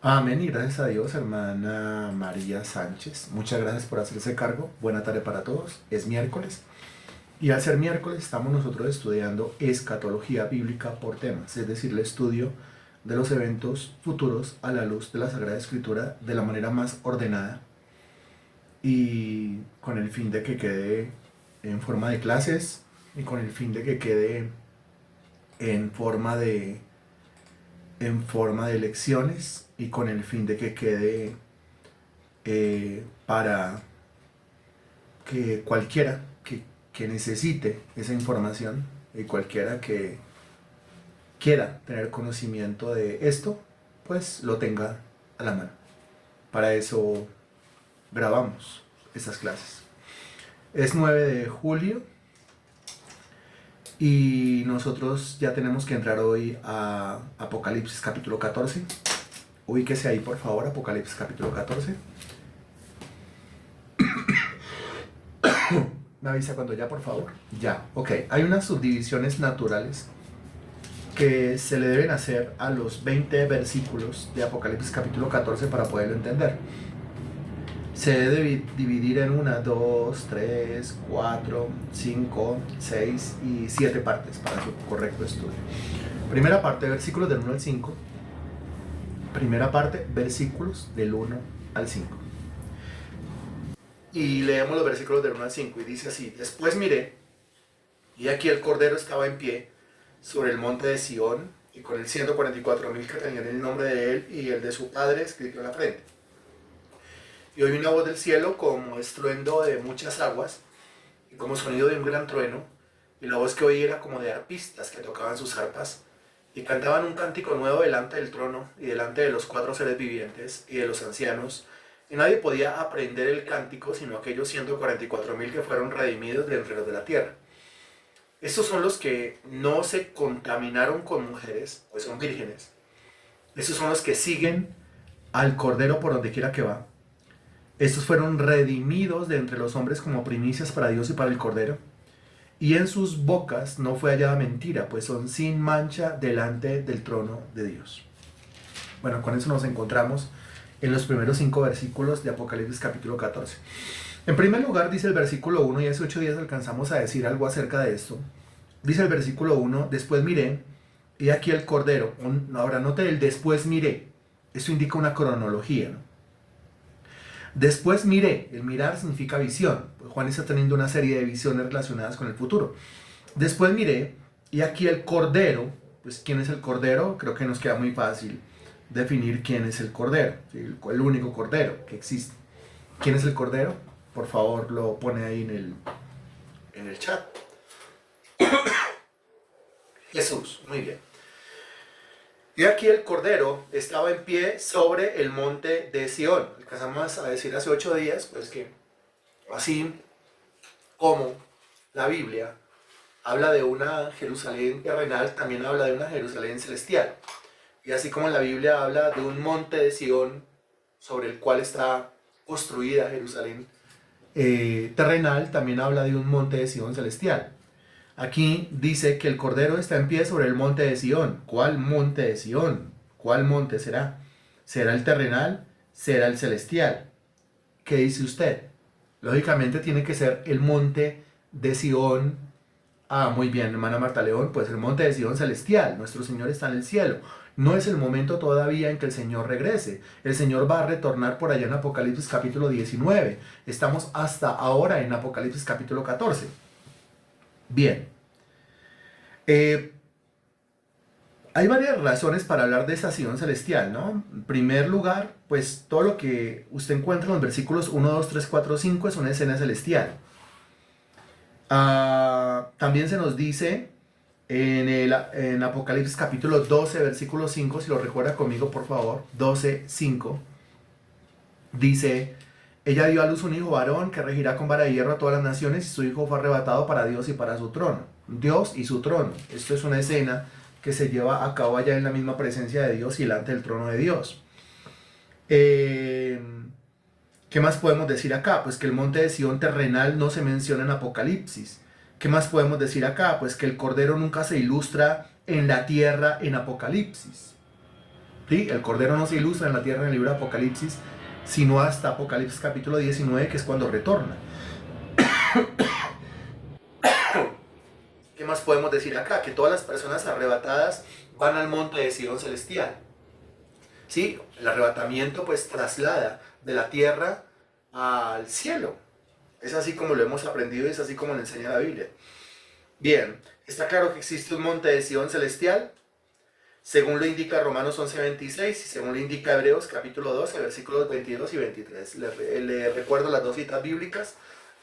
Amén y gracias a Dios, hermana María Sánchez. Muchas gracias por hacerse cargo. Buena tarde para todos. Es miércoles. Y al ser miércoles estamos nosotros estudiando escatología bíblica por temas, es decir, el estudio de los eventos futuros a la luz de la Sagrada Escritura de la manera más ordenada y con el fin de que quede en forma de clases y con el fin de que quede en forma de, en forma de lecciones y con el fin de que quede para que cualquiera que necesite esa información y cualquiera que quiera tener conocimiento de esto, pues lo tenga a la mano. Para eso grabamos estas clases. Es 9 de julio y nosotros ya tenemos que entrar hoy a Apocalipsis capítulo 14. Ubíquese ahí por favor, Apocalipsis capítulo 14. Me avisa cuando ya, por favor. Ya, ok. Hay unas subdivisiones naturales que se le deben hacer a los 20 versículos de Apocalipsis capítulo 14 para poderlo entender. Se debe dividir en 1, 2, 3, 4, 5, 6 y 7 partes para su correcto estudio. Primera parte, versículos del 1 al 5. Primera parte, versículos del 1 al 5. Y leemos los versículos del 1 al 5 y dice así: Después miré, y aquí el Cordero estaba en pie sobre el monte de Sión, y con el 144,000 que tenían el nombre de él y el de su padre escrito en la frente. Y oí una voz del cielo como estruendo de muchas aguas, y como sonido de un gran trueno, y la voz que oí era como de arpistas que tocaban sus arpas, y cantaban un cántico nuevo delante del trono, y delante de los 4 seres vivientes, y de los ancianos, y nadie podía aprender el cántico sino aquellos 144,000 que fueron redimidos de entre los de la tierra. Estos son los que no se contaminaron con mujeres, pues son vírgenes. Estos son los que siguen al Cordero por donde quiera que va. Estos fueron redimidos de entre los hombres como primicias para Dios y para el Cordero. Y en sus bocas no fue hallada mentira, pues son sin mancha delante del trono de Dios. Bueno, con eso nos encontramos en los primeros 5 versículos de Apocalipsis capítulo 14. En primer lugar dice el versículo 1, y hace 8 días alcanzamos a decir algo acerca de esto. Dice el versículo 1, después miré, y aquí el Cordero. Ahora note el después miré. Esto indica una cronología, ¿no? Después miré, el mirar significa visión. Pues Juan está teniendo una serie de visiones relacionadas con el futuro. Después miré, y aquí el Cordero. Pues ¿quién es el Cordero? Creo que nos queda muy fácil definir quién es el Cordero, ¿sí? El único Cordero que existe. ¿Quién es el Cordero? Por favor, lo pone ahí en el chat. Jesús, muy bien. Y aquí el Cordero estaba en pie sobre el monte de Sión. Alcanzamos a decir hace 8 días, pues que así como la Biblia habla de una Jerusalén terrenal, también habla de una Jerusalén celestial. Y así como la Biblia habla de un monte de Sión sobre el cual está construida Jerusalén terrenal, también habla de un monte de Sión celestial. Aquí dice que el Cordero está en pie sobre el monte de Sión. ¿Cuál monte de Sión? ¿Cuál monte será? ¿Será el terrenal? ¿Será el celestial? ¿Qué dice usted? Lógicamente tiene que ser el monte de Sión. Ah, muy bien, hermana Marta León, pues el monte de Sión celestial. Nuestro Señor está en el cielo. No es el momento todavía en que el Señor regrese. El Señor va a retornar por allá en Apocalipsis capítulo 19. Estamos hasta ahora en Apocalipsis capítulo 14. Bien. Hay varias razones para hablar de esa Sion celestial, ¿no? En primer lugar, pues todo lo que usted encuentra en los versículos 1, 2, 3, 4, 5 es una escena celestial. También se nos dice en Apocalipsis capítulo 12, versículo 5, si lo recuerda conmigo por favor, 12, 5, dice: ella dio a luz un hijo varón que regirá con vara de hierro a todas las naciones, y su hijo fue arrebatado para Dios y para su trono. Dios y su trono. Esto es una escena que se lleva a cabo allá en la misma presencia de Dios y delante del trono de Dios. ¿Qué más podemos decir acá? Pues que el monte de Sión terrenal no se menciona en Apocalipsis. ¿Qué más podemos decir acá? Pues que el Cordero nunca se ilustra en la tierra en Apocalipsis. ¿Sí? El Cordero no se ilustra en la tierra en el libro de Apocalipsis, sino hasta Apocalipsis capítulo 19, que es cuando retorna. ¿Qué más podemos decir acá? Que todas las personas arrebatadas van al monte de Sion celestial. ¿Sí? El arrebatamiento pues traslada de la tierra al cielo. Es así como lo hemos aprendido y es así como lo enseña la Biblia. Bien, está claro que existe un monte de Sion celestial, según lo indica Romanos 11:26 y según lo indica Hebreos capítulo 12, versículos 22 y 23. Le recuerdo las dos citas bíblicas,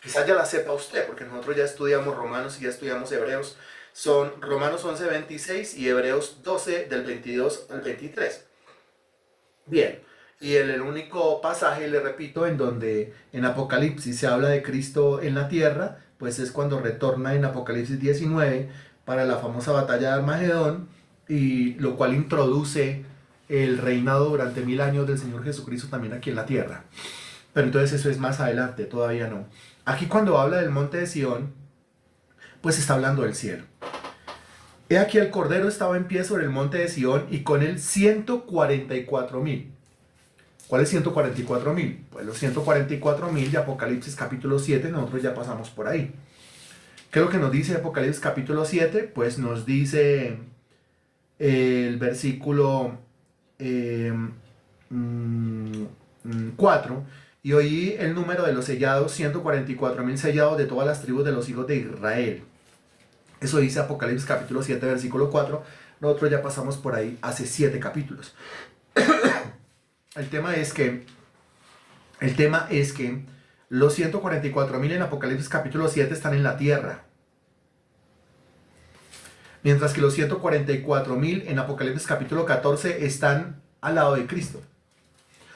quizás ya las sepa usted, porque nosotros ya estudiamos Romanos y ya estudiamos Hebreos. Son Romanos 11:26 y Hebreos 12 del 22 al 23. Bien, y el único pasaje, le repito, en donde en Apocalipsis se habla de Cristo en la tierra, pues es cuando retorna en Apocalipsis 19 para la famosa batalla de Armagedón, y lo cual introduce el reinado durante 1000 años del Señor Jesucristo también aquí en la tierra. Pero entonces eso es más adelante, todavía no. Aquí cuando habla del monte de Sión, pues está hablando del cielo. He aquí el Cordero estaba en pie sobre el monte de Sión y con él 144,000. ¿Cuáles 144,000? Pues los 144,000 de Apocalipsis capítulo 7, nosotros ya pasamos por ahí. ¿Qué es lo que nos dice Apocalipsis capítulo 7? Pues nos dice el versículo 4, y oí el número de los sellados, 144,000 sellados de todas las tribus de los hijos de Israel. Eso dice Apocalipsis capítulo 7, versículo 4. Nosotros ya pasamos por ahí hace 7 capítulos. El tema es que los 144,000 en Apocalipsis capítulo 7 están en la tierra. Mientras que los 144,000 en Apocalipsis capítulo 14 están al lado de Cristo.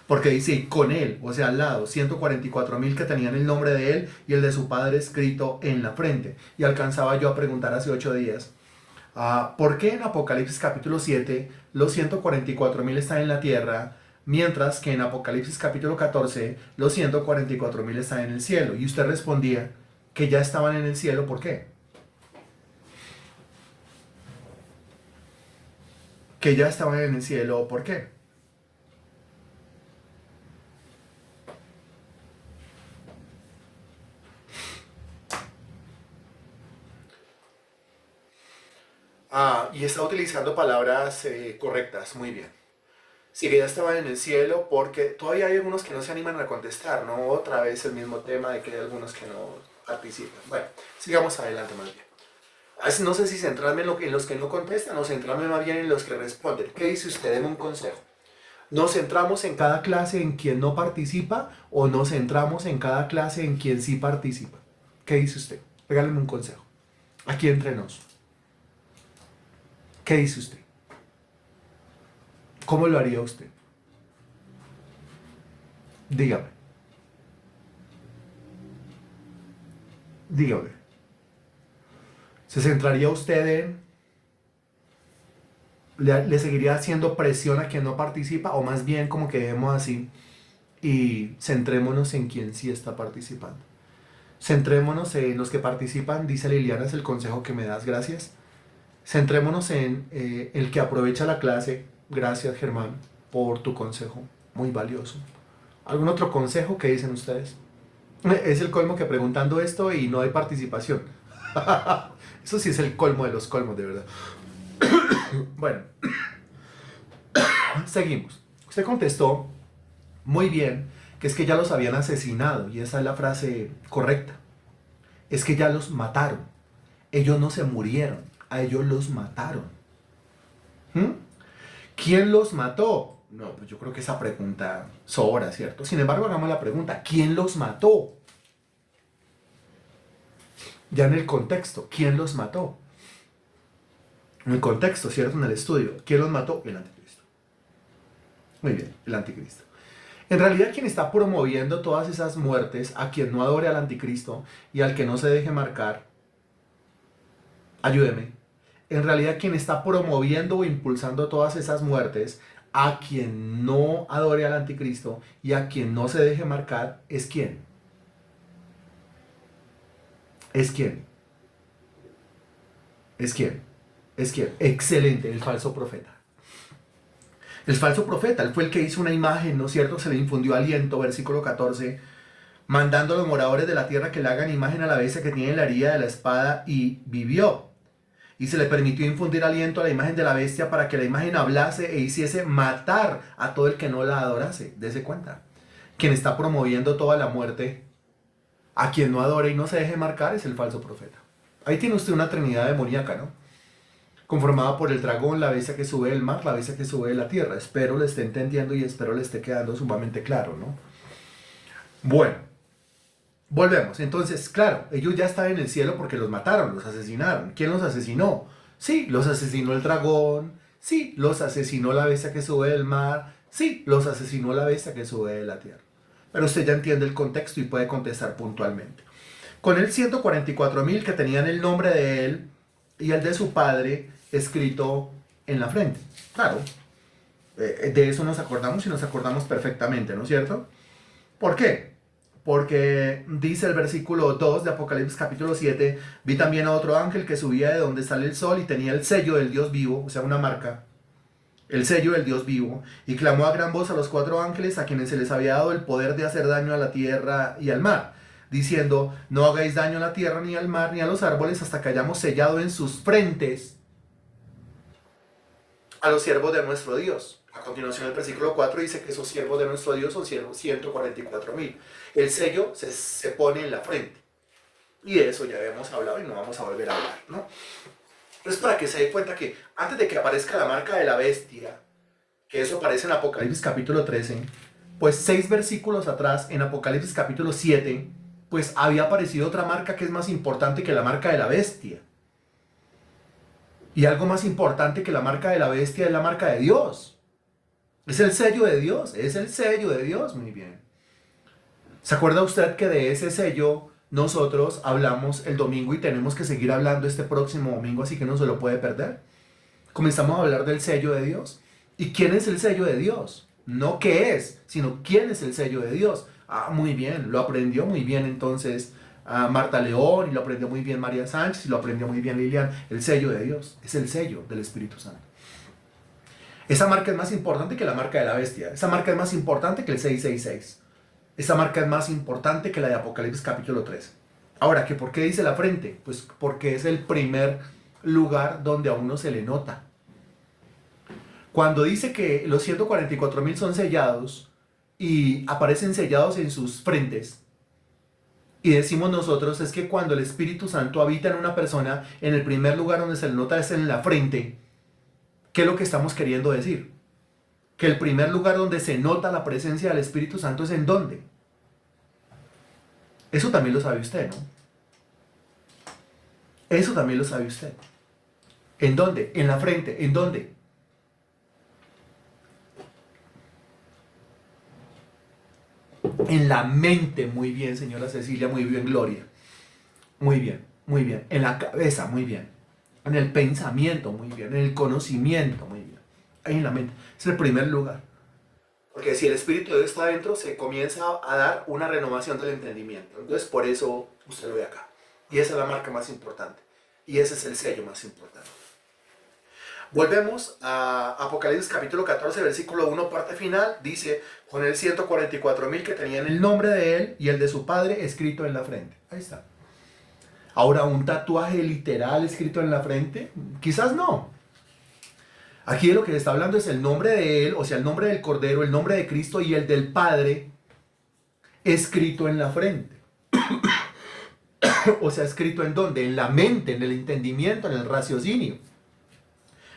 Porque dice con él, o sea, al lado, 144,000 que tenían el nombre de él y el de su padre escrito en la frente. Y alcanzaba yo a preguntar hace 8 días, ¿por qué en Apocalipsis capítulo 7 los 144,000 están en la tierra, mientras que en Apocalipsis capítulo 14 los 144,000 están en el cielo? Y usted respondía que ya estaban en el cielo, ¿por qué? Que ya estaban en el cielo, ¿por qué? Y está utilizando palabras correctas, muy bien. Sí, que ya estaban en el cielo, porque todavía hay algunos que no se animan a contestar, ¿no? Otra vez el mismo tema de que hay algunos que no participan. Bueno, sigamos adelante más bien. No sé si centrarme en los que no contestan o centrarme más bien en los que responden. ¿Qué dice usted? Deme un consejo. ¿Nos centramos en cada clase en quien no participa o nos centramos en cada clase en quien sí participa? ¿Qué dice usted? Regáleme un consejo. Aquí entre nos. ¿Qué dice usted? ¿Cómo lo haría usted? Dígame. Dígame. ¿Se centraría usted le seguiría haciendo presión a quien no participa, o más bien como que dejemos así y centrémonos en quien sí está participando? Centrémonos en los que participan, dice Liliana, es el consejo que me das, gracias. Centrémonos en el que aprovecha la clase, gracias Germán por tu consejo, muy valioso. ¿Algún otro consejo que dicen ustedes? Es el colmo que preguntando esto y no hay participación. Eso sí es el colmo de los colmos, de verdad. Bueno, seguimos. Usted contestó muy bien que es que ya los habían asesinado, y esa es la frase correcta. Es que ya los mataron. Ellos no se murieron, a ellos los mataron. ¿Mm? ¿Quién los mató? No, pues yo creo que esa pregunta sobra, ¿cierto? Sin embargo, hagamos la pregunta, ¿quién los mató? Ya en el contexto, ¿quién los mató? En el contexto, ¿cierto? En el estudio, ¿quién los mató? El anticristo. Muy bien, el anticristo. En realidad, quien está promoviendo todas esas muertes, a quien no adore al anticristo y al que no se deje marcar, ayúdeme. En realidad, quien está promoviendo o impulsando todas esas muertes, a quien no adore al anticristo y a quien no se deje marcar, ¿es quién? ¿Es quién? ¿Es quién? ¿Es quién? Excelente, el falso profeta. El falso profeta, él fue el que hizo una imagen, ¿no es cierto? Se le infundió aliento, versículo 14, mandando a los moradores de la tierra que le hagan imagen a la bestia que tiene la herida de la espada, y vivió. Y se le permitió infundir aliento a la imagen de la bestia para que la imagen hablase e hiciese matar a todo el que no la adorase. Dese cuenta. Quien está promoviendo toda la muerte, a quien no adore y no se deje marcar, es el falso profeta. Ahí tiene usted una trinidad demoníaca, ¿no? Conformada por el dragón, la bestia que sube del mar, la bestia que sube de la tierra. Espero le esté entendiendo y espero le esté quedando sumamente claro, ¿no? Bueno, volvemos. Entonces, claro, ellos ya estaban en el cielo porque los mataron, los asesinaron. ¿Quién los asesinó? Sí, los asesinó el dragón. Sí, los asesinó la bestia que sube del mar. Sí, los asesinó la bestia que sube de la tierra. Pero usted ya entiende el contexto y puede contestar puntualmente. Con el 144.000 que tenían el nombre de él y el de su padre escrito en la frente. Claro, de eso nos acordamos y nos acordamos perfectamente, ¿no es cierto? ¿Por qué? Porque dice el versículo 2 de Apocalipsis capítulo 7, vi también a otro ángel que subía de donde sale el sol y tenía el sello del Dios vivo, o sea, una marca, el sello del Dios vivo, y clamó a gran voz a los 4 ángeles a quienes se les había dado el poder de hacer daño a la tierra y al mar, diciendo, no hagáis daño a la tierra ni al mar ni a los árboles hasta que hayamos sellado en sus frentes a los siervos de nuestro Dios. A continuación el versículo 4 dice que esos siervos de nuestro Dios son 144.000. El sello se pone en la frente. Y de eso ya habíamos hablado y no vamos a volver a hablar, ¿no? Entonces, para que se dé cuenta que antes de que aparezca la marca de la bestia, que eso aparece en Apocalipsis capítulo 13, pues 6 versículos atrás, en Apocalipsis capítulo 7, pues había aparecido otra marca que es más importante que la marca de la bestia. Y algo más importante que la marca de la bestia es la marca de Dios. Es el sello de Dios, es el sello de Dios, muy bien. ¿Se acuerda usted que de ese sello nosotros hablamos el domingo y tenemos que seguir hablando este próximo domingo, así que no se lo puede perder? Comenzamos a hablar del sello de Dios. ¿Y quién es el sello de Dios? No qué es, sino quién es el sello de Dios. Ah, muy bien, lo aprendió muy bien entonces Marta León, y lo aprendió muy bien María Sánchez, y lo aprendió muy bien Lilian. El sello de Dios es el sello del Espíritu Santo. Esa marca es más importante que la marca de la bestia. Esa marca es más importante que el 666. Esa marca es más importante que la de Apocalipsis capítulo 3. Ahora, ¿por qué dice la frente? Pues porque es el primer lugar donde a uno se le nota. Cuando dice que los 144.000 son sellados y aparecen sellados en sus frentes, y decimos nosotros es que cuando el Espíritu Santo habita en una persona, en el primer lugar donde se le nota es en la frente. ¿Qué es lo que estamos queriendo decir? Que el primer lugar donde se nota la presencia del Espíritu Santo es ¿en dónde? Eso también lo sabe usted, ¿no? Eso también lo sabe usted. ¿En dónde? En la frente. ¿En dónde? En la mente. Muy bien, señora Cecilia. Muy bien, Gloria. Muy bien, muy bien. En la cabeza, muy bien. En el pensamiento, muy bien. En el conocimiento, muy bien. Ahí en la mente. Es el primer lugar. Porque si el Espíritu de Dios está adentro, se comienza a dar una renovación del entendimiento. Entonces, por eso usted lo ve acá. Y esa es la marca más importante. Y ese es el sello más importante. Volvemos a Apocalipsis capítulo 14, versículo 1, parte final. Dice, con el 144.000 que tenían el nombre de él y el de su padre escrito en la frente. Ahí está. Ahora, ¿un tatuaje literal escrito en la frente? Quizás no. Aquí de lo que le está hablando es el nombre de él, o sea, el nombre del Cordero, el nombre de Cristo y el del Padre escrito en la frente. O sea, escrito ¿en dónde? En la mente, en el entendimiento, en el raciocinio.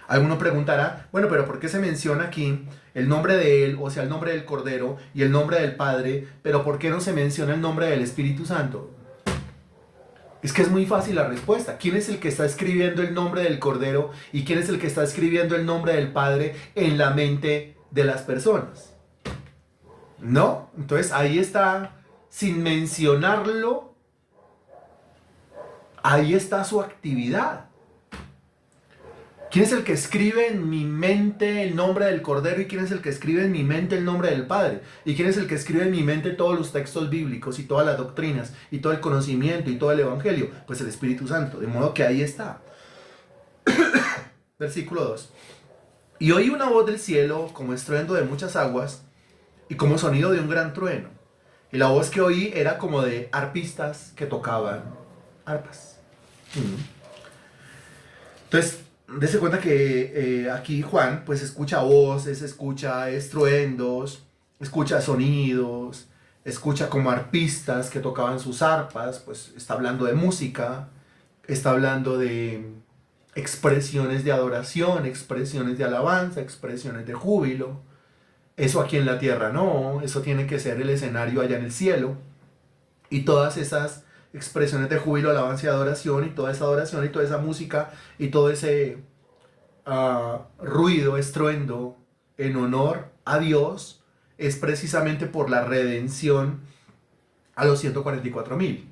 Alguno preguntará, bueno, pero ¿por qué se menciona aquí el nombre de él, o sea, el nombre del Cordero y el nombre del Padre, pero ¿por qué no se menciona el nombre del Espíritu Santo? Es que es muy fácil la respuesta. ¿Quién es el que está escribiendo el nombre del Cordero y quién es el que está escribiendo el nombre del Padre en la mente de las personas? ¿No? Entonces ahí está, sin mencionarlo, ahí está su actividad. ¿Quién es el que escribe en mi mente el nombre del Cordero y quién es el que escribe en mi mente el nombre del Padre? ¿Y quién es el que escribe en mi mente todos los textos bíblicos y todas las doctrinas y todo el conocimiento y todo el Evangelio? Pues el Espíritu Santo, de modo que ahí está. Versículo 2. Y oí una voz del cielo como estruendo de muchas aguas y como sonido de un gran trueno. Y la voz que oí era como de arpistas que tocaban arpas. Entonces, dése cuenta que aquí Juan pues escucha voces, escucha estruendos, escucha sonidos, escucha como arpistas que tocaban sus arpas, pues está hablando de música, está hablando de expresiones de adoración, expresiones de alabanza, expresiones de júbilo. Eso aquí en la tierra no, eso tiene que ser el escenario allá en el cielo. Y todas esas expresiones de júbilo, alabanza y adoración, y toda esa adoración, y toda esa música, y todo ese ruido, estruendo en honor a Dios, es precisamente por la redención a los 144.000.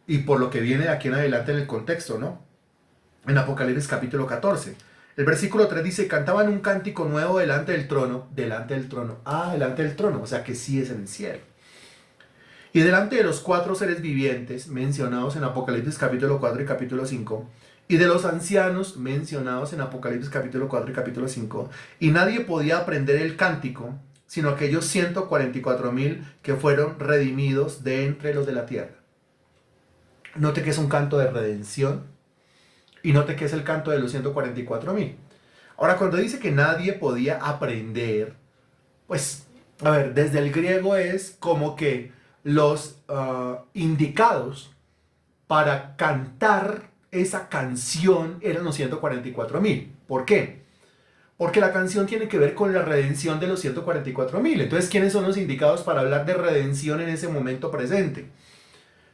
Y por lo que viene de aquí en adelante en el contexto, ¿no? En Apocalipsis capítulo 14. El versículo 3 dice, cantaban un cántico nuevo delante del trono, delante del trono, o sea que sí es en el cielo. Y delante de los 4 seres vivientes mencionados en Apocalipsis capítulo 4 y capítulo 5, y de los ancianos mencionados en Apocalipsis capítulo 4 y capítulo 5, y nadie podía aprender el cántico, sino aquellos 144.000 que fueron redimidos de entre los de la tierra. Note que es un canto de redención, y note que es el canto de los 144.000. Ahora, cuando dice que nadie podía aprender, pues, a ver, desde el griego es como que los indicados para cantar esa canción eran los 144.000. ¿Por qué? Porque la canción tiene que ver con la redención de los 144.000. Entonces, ¿quiénes son los indicados para hablar de redención en ese momento presente?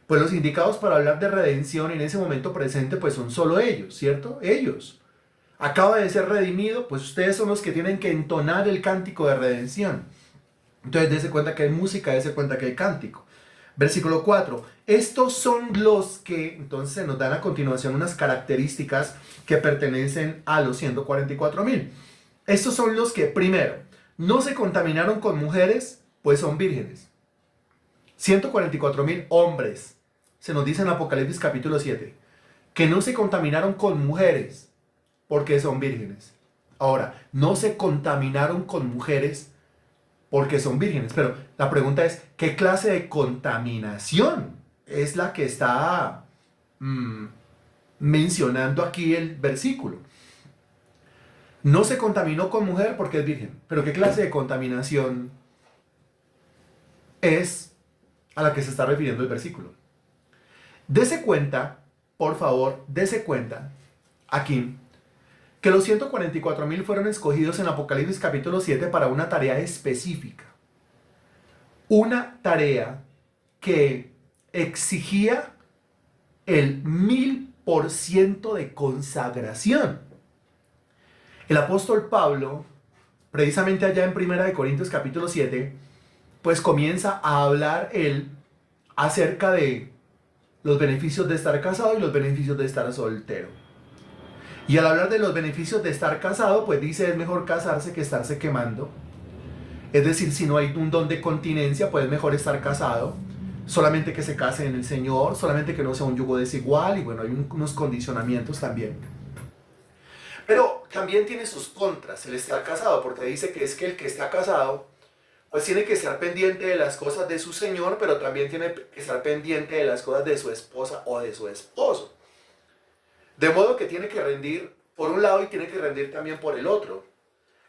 Pues los indicados para hablar de redención en ese momento presente, pues son solo ellos, ¿cierto? Ellos. Acaba de ser redimido, pues ustedes son los que tienen que entonar el cántico de redención. Entonces, dése cuenta que hay música, dése cuenta que hay cántico. Versículo 4. Estos son los que, entonces se nos dan a continuación unas características que pertenecen a los 144.000. Estos son los que, primero, no se contaminaron con mujeres, pues son vírgenes. 144.000 hombres. Se nos dice en Apocalipsis capítulo 7, que no se contaminaron con mujeres porque son vírgenes. Ahora, no se contaminaron con mujeres porque son vírgenes. Pero la pregunta es, ¿qué clase de contaminación es la que está mencionando aquí el versículo? No se contaminó con mujer porque es virgen. Pero ¿qué clase de contaminación es a la que se está refiriendo el versículo? Dese cuenta, por favor, dese cuenta aquí que los 144.000 fueron escogidos en Apocalipsis capítulo 7 para una tarea específica. Una tarea que exigía el 1000% de consagración. El apóstol Pablo, precisamente allá en 1 Corintios capítulo 7, pues comienza a hablar él acerca de los beneficios de estar casado y los beneficios de estar soltero. Y al hablar de los beneficios de estar casado, pues dice es mejor casarse que estarse quemando. Es decir, si no hay un don de continencia, pues es mejor estar casado. Solamente que se case en el Señor, solamente que no sea un yugo desigual. Y bueno, hay unos condicionamientos también. Pero también tiene sus contras el estar casado, porque dice que es que el que está casado, pues tiene que estar pendiente de las cosas de su Señor, pero también tiene que estar pendiente de las cosas de su esposa o de su esposo. De modo que tiene que rendir por un lado y tiene que rendir también por el otro.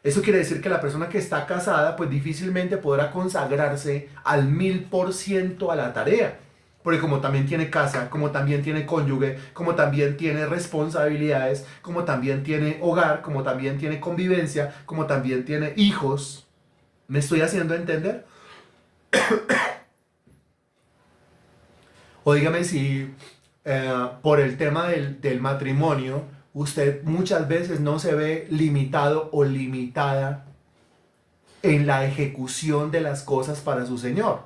Eso quiere decir que la persona que está casada pues difícilmente podrá consagrarse al 1000% a la tarea. Porque como también tiene casa, como también tiene cónyuge, como también tiene responsabilidades, como también tiene hogar, como también tiene convivencia, como también tiene hijos. ¿Me estoy haciendo entender? O dígame si por el tema del matrimonio, usted muchas veces no se ve limitado o limitada en la ejecución de las cosas para su Señor.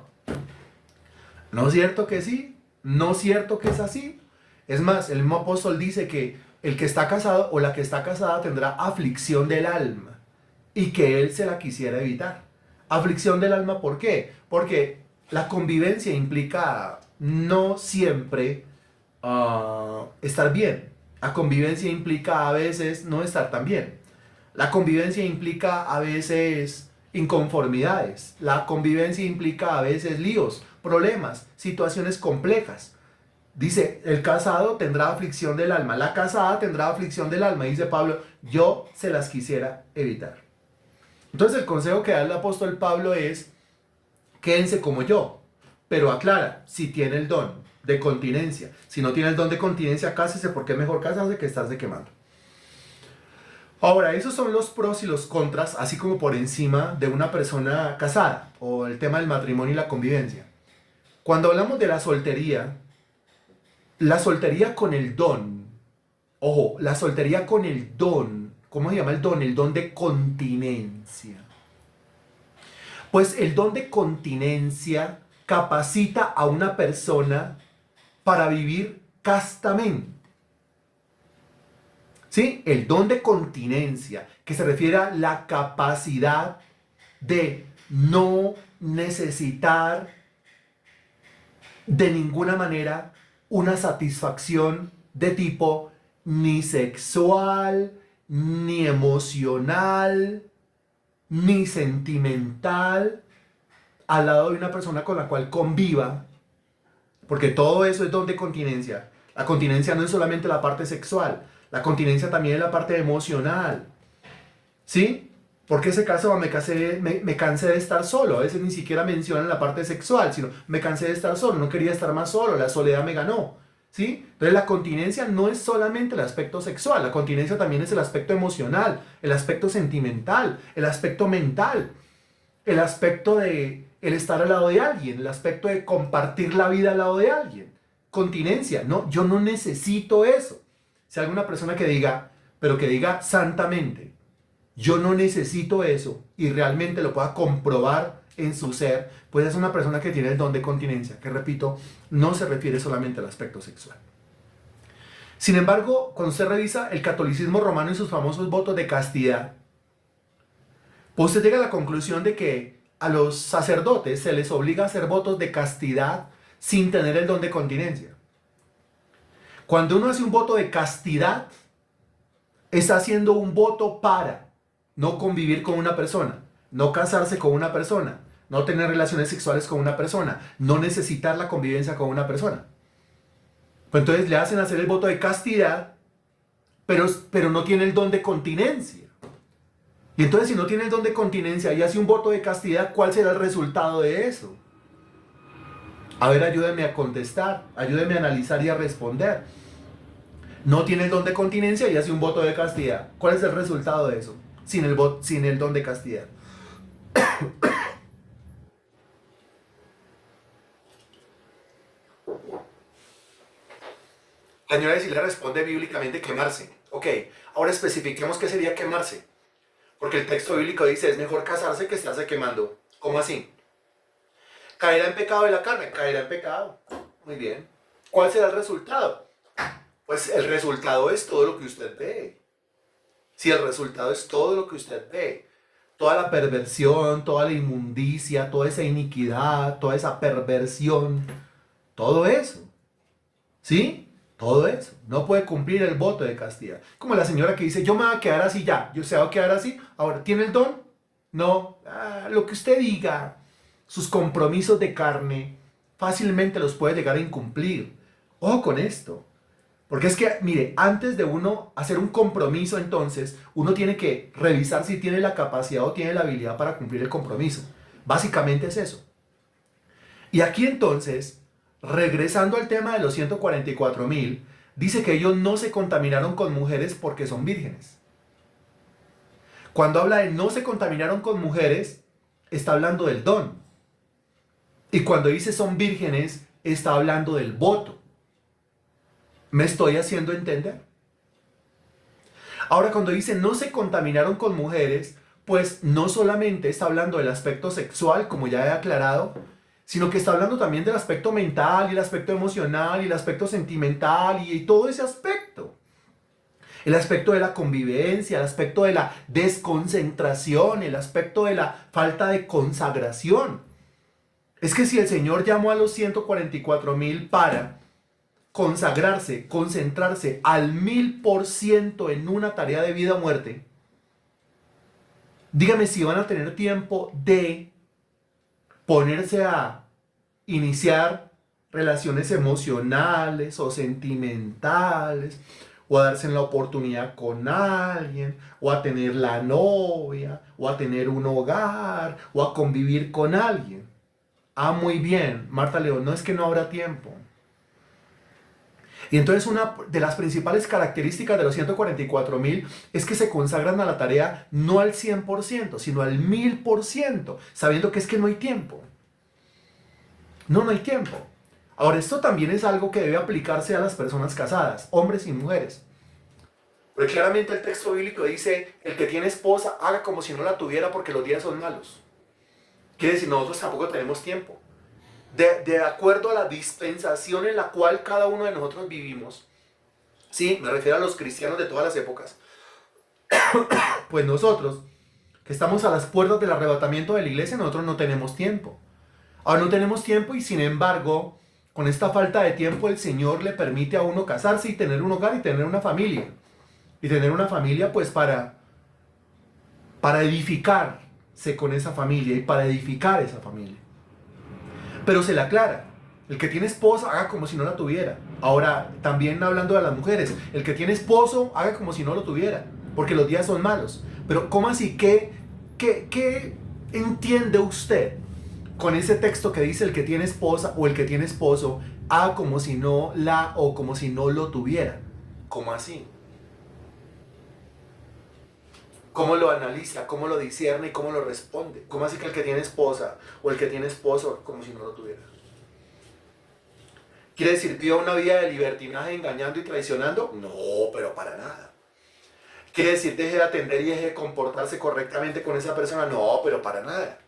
¿No es cierto que sí? ¿No es cierto que es así? Es más, el mismo apóstol dice que el que está casado o la que está casada tendrá aflicción del alma y que él se la quisiera evitar. Aflicción del alma, ¿por qué? Porque la convivencia implica no siempre estar bien. La convivencia implica a veces no estar tan bien. La convivencia implica a veces inconformidades. La convivencia implica a veces líos, problemas, situaciones complejas. Dice, el casado tendrá aflicción del alma, la casada tendrá aflicción del alma. Dice Pablo, yo se las quisiera evitar. Entonces el consejo que da el apóstol Pablo es, quédense como yo, pero aclara, si tiene el don de continencia. Si no tiene el don de continencia, cásese, porque es mejor casarse que estarse quemando. Ahora, esos son los pros y los contras, así como por encima de una persona casada, o el tema del matrimonio y la convivencia. Cuando hablamos de la soltería con el don, ojo, la soltería con el don, ¿cómo se llama el don? El don de continencia. Pues el don de continencia capacita a una persona para vivir castamente. ¿Sí? El don de continencia, que se refiere a la capacidad de no necesitar de ninguna manera una satisfacción de tipo ni sexual, ni emocional, ni sentimental, al lado de una persona con la cual conviva, porque todo eso es don de continencia. La continencia no es solamente la parte sexual, la continencia también es la parte emocional. ¿Sí? Porque se casó, me cansé de estar solo. A veces ni siquiera mencionan la parte sexual, sino me cansé de estar solo, no quería estar más solo, la soledad me ganó. ¿Sí? Entonces la continencia no es solamente el aspecto sexual, la continencia también es el aspecto emocional, el aspecto sentimental, el aspecto mental, el aspecto de el estar al lado de alguien, el aspecto de compartir la vida al lado de alguien. Continencia, no, yo no necesito eso. Si hay alguna persona que diga, pero que diga santamente, yo no necesito eso, y realmente lo pueda comprobar en su ser, pues es una persona que tiene el don de continencia, que repito, no se refiere solamente al aspecto sexual. Sin embargo, cuando usted revisa el catolicismo romano y sus famosos votos de castidad, pues usted llega a la conclusión de que a los sacerdotes se les obliga a hacer votos de castidad sin tener el don de continencia. Cuando uno hace un voto de castidad, está haciendo un voto para no convivir con una persona, no casarse con una persona, no tener relaciones sexuales con una persona, no necesitar la convivencia con una persona. Pues entonces le hacen hacer el voto de castidad, pero no tiene el don de continencia. Y entonces si no tiene el don de continencia y hace un voto de castidad, ¿cuál será el resultado de eso? A ver, ayúdenme a contestar, ayúdenme a analizar y a responder. No tiene el don de continencia y hace un voto de castidad. ¿Cuál es el resultado de eso? Sin el don de castidad. La señora sí le responde bíblicamente quemarse. Ok, ahora especifiquemos qué sería quemarse. Porque el texto bíblico dice, es mejor casarse que estarse quemando. ¿Cómo así? ¿Caerá en pecado de la carne? Caerá en pecado. Muy bien. ¿Cuál será el resultado? Pues el resultado es todo lo que usted ve. Si el resultado es todo lo que usted ve, toda la perversión, toda la inmundicia, toda esa iniquidad, toda esa perversión, todo eso, ¿sí? Todo eso. No puede cumplir el voto de castidad. Como la señora que dice, yo me voy a quedar así ya, yo se va a quedar así. Ahora, ¿tiene el don? No. Lo que usted diga, sus compromisos de carne, fácilmente los puede llegar a incumplir. Ojo con esto. Porque es que, mire, antes de uno hacer un compromiso, entonces, uno tiene que revisar si tiene la capacidad o tiene la habilidad para cumplir el compromiso. Básicamente es eso. Y aquí entonces, regresando al tema de los 144,000, dice que ellos no se contaminaron con mujeres porque son vírgenes. Cuando habla de no se contaminaron con mujeres, está hablando del don. Y cuando dice son vírgenes, está hablando del voto. ¿Me estoy haciendo entender? Ahora, cuando dice no se contaminaron con mujeres, pues no solamente está hablando del aspecto sexual, como ya he aclarado, sino que está hablando también del aspecto mental, y el aspecto emocional, y el aspecto sentimental, y todo ese aspecto. El aspecto de la convivencia, el aspecto de la desconcentración, el aspecto de la falta de consagración. Es que si el Señor llamó a los 144,000 para consagrarse, concentrarse al 1000% en una tarea de vida o muerte, Dígame si van a tener tiempo de ponerse a iniciar relaciones emocionales o sentimentales, o a darse la oportunidad con alguien, o a tener la novia, o a tener un hogar, o a convivir con alguien. Ah, muy bien, Marta León, no es que no habrá tiempo. Y entonces una de las principales características de los 144.000 es que se consagran a la tarea no al 100%, sino al 1000%, sabiendo que es que no hay tiempo. No hay tiempo. Ahora, esto también es algo que debe aplicarse a las personas casadas, hombres y mujeres. Porque claramente el texto bíblico dice, el que tiene esposa, haga como si no la tuviera porque los días son malos. Quiere decir, nosotros tampoco tenemos tiempo. De acuerdo a la dispensación en la cual cada uno de nosotros vivimos, sí, me refiero a los cristianos de todas las épocas, pues nosotros, que estamos a las puertas del arrebatamiento de la iglesia, nosotros no tenemos tiempo. Ahora no tenemos tiempo y sin embargo, con esta falta de tiempo el Señor le permite a uno casarse y tener un hogar y tener una familia. Y tener una familia pues para edificarse con esa familia y para edificar esa familia. Pero se le aclara, el que tiene esposa haga como si no la tuviera. Ahora, también hablando de las mujeres, el que tiene esposo haga como si no lo tuviera, porque los días son malos. Pero ¿cómo así? ¿Qué entiende usted con ese texto que dice el que tiene esposa o el que tiene esposo haga como si no la o como si no lo tuviera? ¿Cómo así? ¿Cómo lo analiza? ¿Cómo lo discierne y cómo lo responde? ¿Cómo así que el que tiene esposa o el que tiene esposo como si no lo tuviera? ¿Quiere decir viva una vida de libertinaje engañando y traicionando? No, pero para nada. ¿Quiere decir deje de atender y deje de comportarse correctamente con esa persona? No, pero para nada.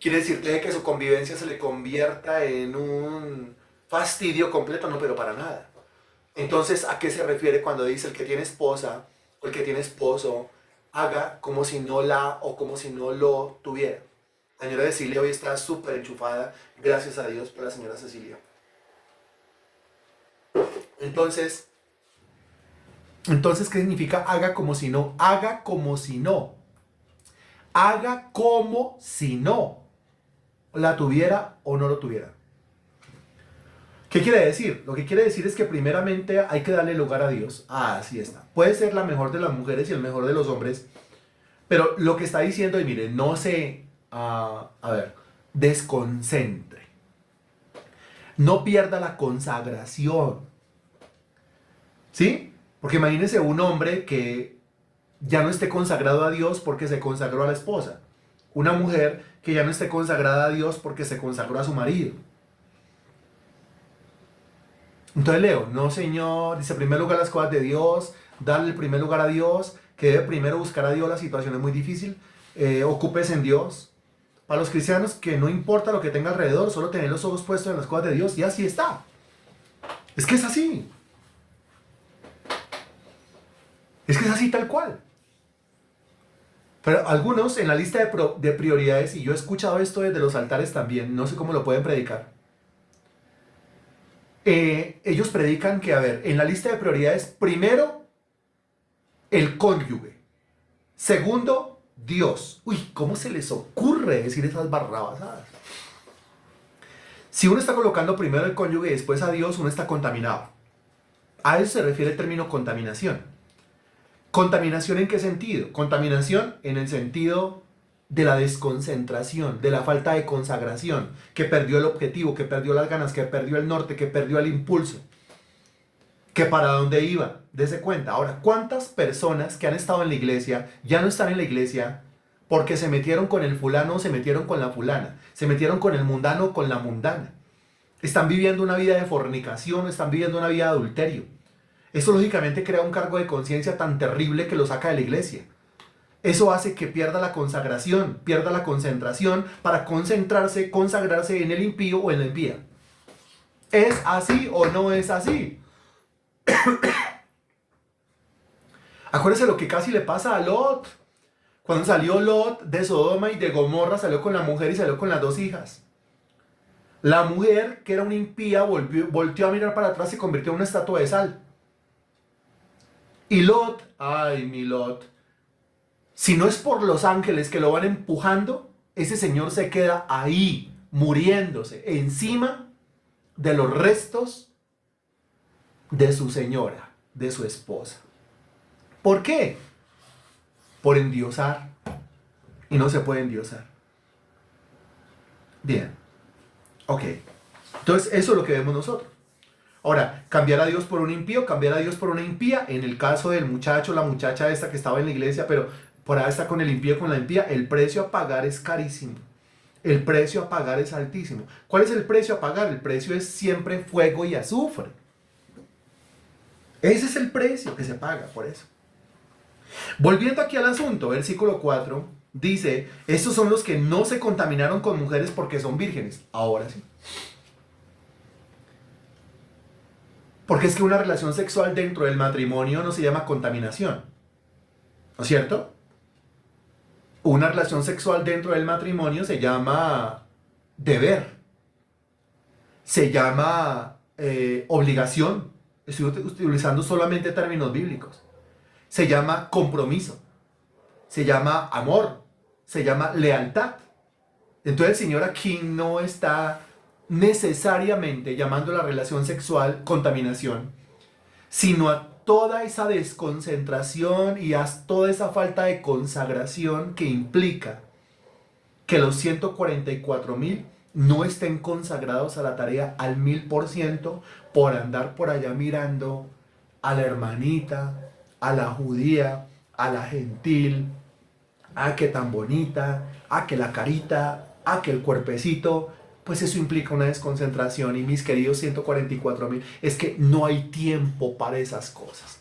¿Quiere decir deje que su convivencia se le convierta en un fastidio completo? No, pero para nada. Entonces, ¿a qué se refiere cuando dice el que tiene esposa o el que tiene esposo haga como si no la o como si no lo tuviera? La señora Cecilia hoy está súper enchufada, gracias a Dios por la señora Cecilia. Entonces, ¿qué significa haga como si no? Haga como si no. Haga como si no la tuviera o no lo tuviera. ¿Qué quiere decir? Lo que quiere decir es que primeramente hay que darle lugar a Dios. Ah, así está. Puede ser la mejor de las mujeres y el mejor de los hombres, pero lo que está diciendo, y mire, no se, desconcentre. No pierda la consagración. ¿Sí? Porque imagínese un hombre que ya no esté consagrado a Dios porque se consagró a la esposa. Una mujer que ya no esté consagrada a Dios porque se consagró a su marido. Entonces leo, no señor, dice primer lugar las cosas de Dios, darle el primer lugar a Dios, que debe primero buscar a Dios, la situación es muy difícil, ocúpese en Dios. Para los cristianos que no importa lo que tenga alrededor, solo tener los ojos puestos en las cosas de Dios y así está. Es que es así. Es que es así tal cual. Pero algunos en la lista de prioridades, y yo he escuchado esto desde los altares también, no sé cómo lo pueden predicar. Ellos predican que, en la lista de prioridades, primero, el cónyuge. Segundo, Dios. Uy, ¿cómo se les ocurre decir esas barrabasadas? Si uno está colocando primero el cónyuge y después a Dios, uno está contaminado. A eso se refiere el término contaminación. ¿Contaminación en qué sentido? Contaminación en el sentido de la desconcentración, de la falta de consagración, que perdió el objetivo, que perdió las ganas, que perdió el norte, que perdió el impulso, que para dónde iba, dése cuenta. Ahora, ¿cuántas personas que han estado en la iglesia ya no están en la iglesia porque se metieron con el fulano o se metieron con la fulana, se metieron con el mundano o con la mundana? Están viviendo una vida de fornicación, están viviendo una vida de adulterio. Eso lógicamente crea un cargo de conciencia tan terrible que lo saca de la iglesia. Eso hace que pierda la consagración, pierda la concentración para concentrarse, consagrarse en el impío o en la impía. ¿Es así o no es así? Acuérdense lo que casi le pasa a Lot. Cuando salió Lot de Sodoma y de Gomorra, salió con la mujer y salió con las 2 hijas. La mujer, que era una impía, volteó a mirar para atrás y se convirtió en una estatua de sal. Y Lot, ay mi Lot, Si no es por los ángeles que lo van empujando, ese señor se queda ahí, muriéndose, encima de los restos de su señora, de su esposa. ¿Por qué? Por endiosar. Y no se puede endiosar. Bien. Ok. Entonces, eso es lo que vemos nosotros. Ahora, cambiar a Dios por un impío, cambiar a Dios por una impía. En el caso del muchacho, la muchacha esta que estaba en la iglesia, pero por ahí está con el impío, con la impía, el precio a pagar es carísimo. El precio a pagar es altísimo. ¿Cuál es el precio a pagar? El precio es siempre fuego y azufre. Ese es el precio que se paga por eso. Volviendo aquí al asunto, versículo 4 dice, estos son los que no se contaminaron con mujeres porque son vírgenes. Ahora sí. Porque es que una relación sexual dentro del matrimonio no se llama contaminación. ¿No es cierto? Una relación sexual dentro del matrimonio se llama deber. Se llama obligación. Estoy utilizando solamente términos bíblicos. Se llama compromiso. Se llama amor. Se llama lealtad. Entonces el Señor aquí no está necesariamente llamando a la relación sexual contaminación, sino a toda esa desconcentración y a toda esa falta de consagración que implica que los 144,000 no estén consagrados a la tarea al 1000% por andar por allá mirando a la hermanita, a la judía, a la gentil, a que tan bonita, a que la carita, a que el cuerpecito. Pues eso implica una desconcentración y mis queridos 144,000, es que no hay tiempo para esas cosas.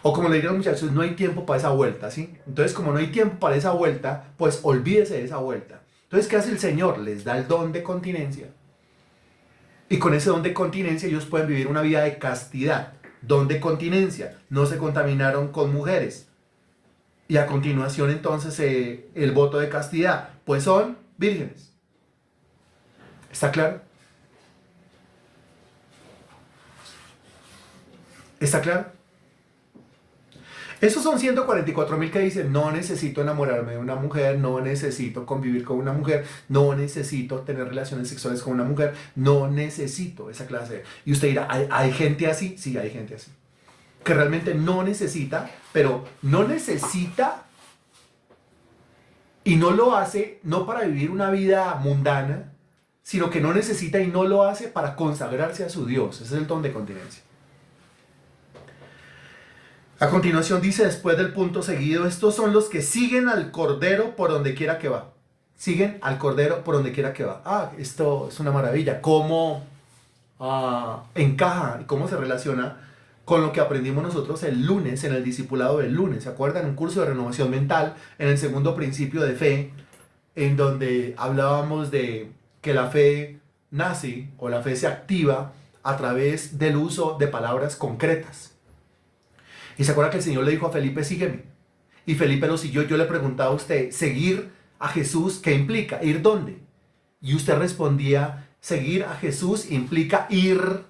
O como le dirían los muchachos, no hay tiempo para esa vuelta, ¿sí? Entonces, como no hay tiempo para esa vuelta, pues olvídese de esa vuelta. Entonces, ¿qué hace el Señor? Les da el don de continencia. Y con ese don de continencia ellos pueden vivir una vida de castidad. Don de continencia. No se contaminaron con mujeres. Y a continuación entonces el voto de castidad. Pues son vírgenes. ¿Está claro? ¿Está claro? Esos son 144,000 que dicen, no necesito enamorarme de una mujer, no necesito convivir con una mujer, no necesito tener relaciones sexuales con una mujer, no necesito esa clase. Y usted dirá, ¿hay gente así? Sí, hay gente así. Que realmente no necesita, pero no necesita y no lo hace, no para vivir una vida mundana, sino que no necesita y no lo hace para consagrarse a su Dios. Ese es el don de continencia. A continuación dice, después del punto seguido, estos son los que siguen al Cordero por donde quiera que va. Siguen al Cordero por donde quiera que va. Esto es una maravilla. ¿Cómo encaja y cómo se relaciona con lo que aprendimos nosotros el lunes, en el discipulado del lunes? ¿Se acuerdan? Un curso de renovación mental, en el segundo principio de fe, en donde hablábamos de que la fe nace o la fe se activa a través del uso de palabras concretas. Y se acuerda que el Señor le dijo a Felipe, sígueme. Y Felipe lo siguió. Yo le preguntaba a usted, seguir a Jesús, ¿qué implica? ¿Ir dónde? Y usted respondía, seguir a Jesús implica ir.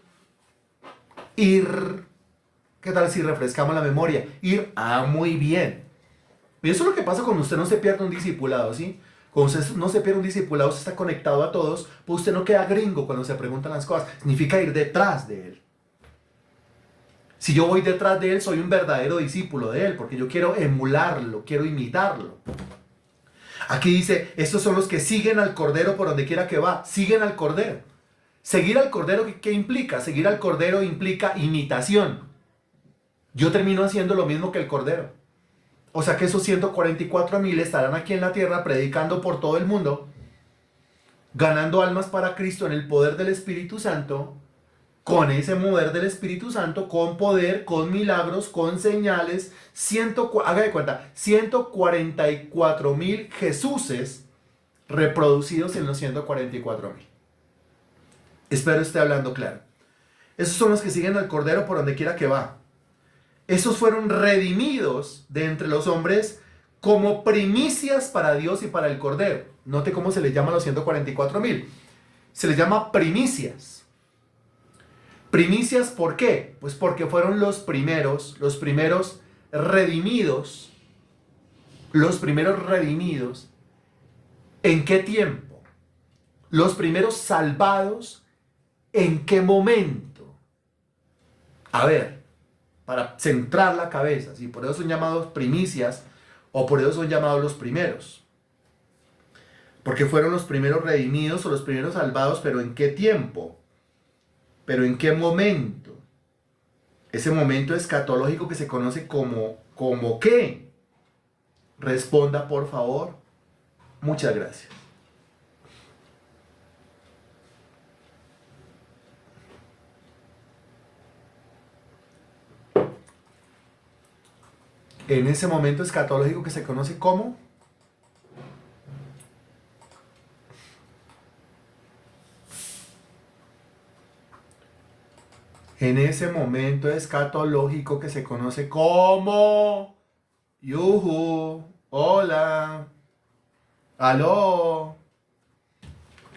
¿Qué tal si refrescamos la memoria? Ir, muy bien. Y eso es lo que pasa cuando usted no se pierde un discipulado, ¿sí? Cuando usted no se pierde un discipulado, usted está conectado a todos, pues usted no queda gringo cuando se preguntan las cosas. Significa ir detrás de él. Si yo voy detrás de él, soy un verdadero discípulo de él, porque yo quiero emularlo, quiero imitarlo. Aquí dice, estos son los que siguen al Cordero por donde quiera que va. Siguen al Cordero. Seguir al Cordero, ¿qué implica? Seguir al Cordero implica imitación. Yo termino haciendo lo mismo que el Cordero. O sea que esos 144,000 estarán aquí en la tierra predicando por todo el mundo, ganando almas para Cristo en el poder del Espíritu Santo, con ese mover del Espíritu Santo, con poder, con milagros, con señales. Haga de cuenta, 144,000 Jesuses reproducidos en los 144,000. Espero esté hablando claro. Esos son los que siguen al Cordero por donde quiera que va. Esos fueron redimidos de entre los hombres como primicias para Dios y para el Cordero. Note cómo se les llama a los 144,000. Se les llama primicias. Primicias, ¿por qué? Pues porque fueron los primeros redimidos los primeros redimidos, ¿en qué tiempo? Los primeros salvados, ¿en qué momento? A ver, para centrar la cabeza, si por eso son llamados primicias o por eso son llamados los primeros. Porque fueron los primeros redimidos o los primeros salvados, pero ¿en qué tiempo? ¿Pero en qué momento? Ese momento escatológico que se conoce como ¿qué? Responda, por favor. Muchas gracias. En ese momento escatológico que se conoce como en ese momento escatológico que se conoce como yuhu, hola, aló,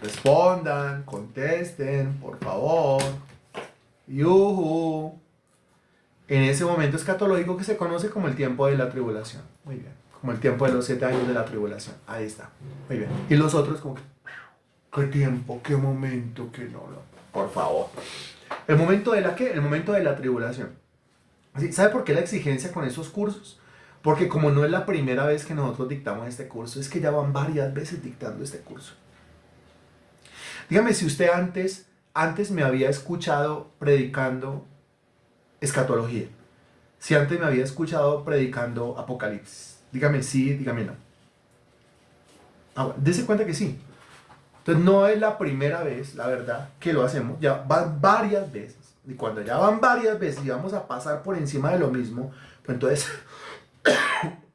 respondan, contesten, por favor, yuhu. En ese momento escatológico que se conoce como el tiempo de la tribulación. Muy bien. Como el tiempo de los 7 años de la tribulación. Ahí está. Muy bien. Y los otros como que, ¿qué tiempo? ¿Qué momento? ¿Qué no? Por favor. ¿El momento de la qué? El momento de la tribulación. ¿Sabe por qué la exigencia con esos cursos? Porque como no es la primera vez que nosotros dictamos este curso, es que ya van varias veces dictando este curso. Dígame si usted antes me había escuchado predicando escatología. Si antes me había escuchado predicando Apocalipsis. Dígame sí, dígame no. Dese cuenta que sí. Entonces no es la primera vez, la verdad, que lo hacemos. Ya van varias veces. Y cuando ya van varias veces y vamos a pasar por encima de lo mismo, pues entonces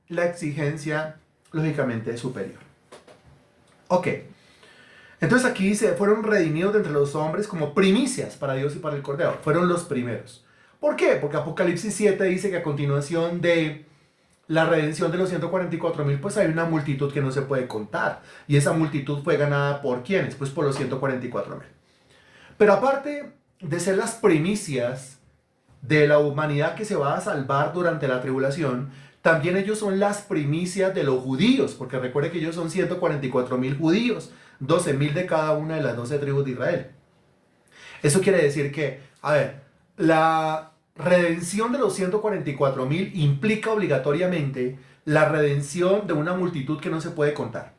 la exigencia lógicamente es superior. Ok. Entonces aquí dice, fueron redimidos de entre los hombres como primicias para Dios y para el Cordero. Fueron los primeros. ¿Por qué? Porque Apocalipsis 7 dice que a continuación de la redención de los 144,000, pues hay una multitud que no se puede contar. Y esa multitud fue ganada ¿por quiénes? Pues por los 144,000. Pero aparte de ser las primicias de la humanidad que se va a salvar durante la tribulación, también ellos son las primicias de los judíos, porque recuerde que ellos son 144,000 judíos, 12,000 de cada una de las 12 tribus de Israel. Eso quiere decir que, a ver, la redención de los 144,000 implica obligatoriamente la redención de una multitud que no se puede contar.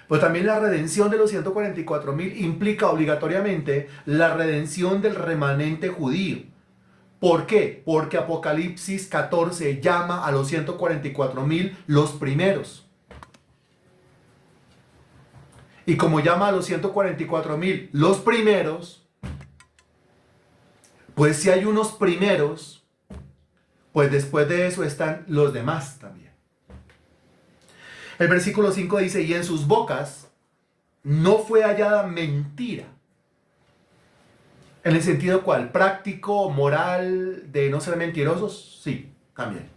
Pero también la redención de los 144,000 implica obligatoriamente la redención del remanente judío. ¿Por qué? Porque Apocalipsis 14 llama a los 144,000 los primeros. Y como llama a los 144,000 los primeros, pues si hay unos primeros, pues después de eso están los demás también. El versículo 5 dice, y en sus bocas no fue hallada mentira. ¿En el sentido cuál? ¿Práctico, moral, de no ser mentirosos? Sí, también.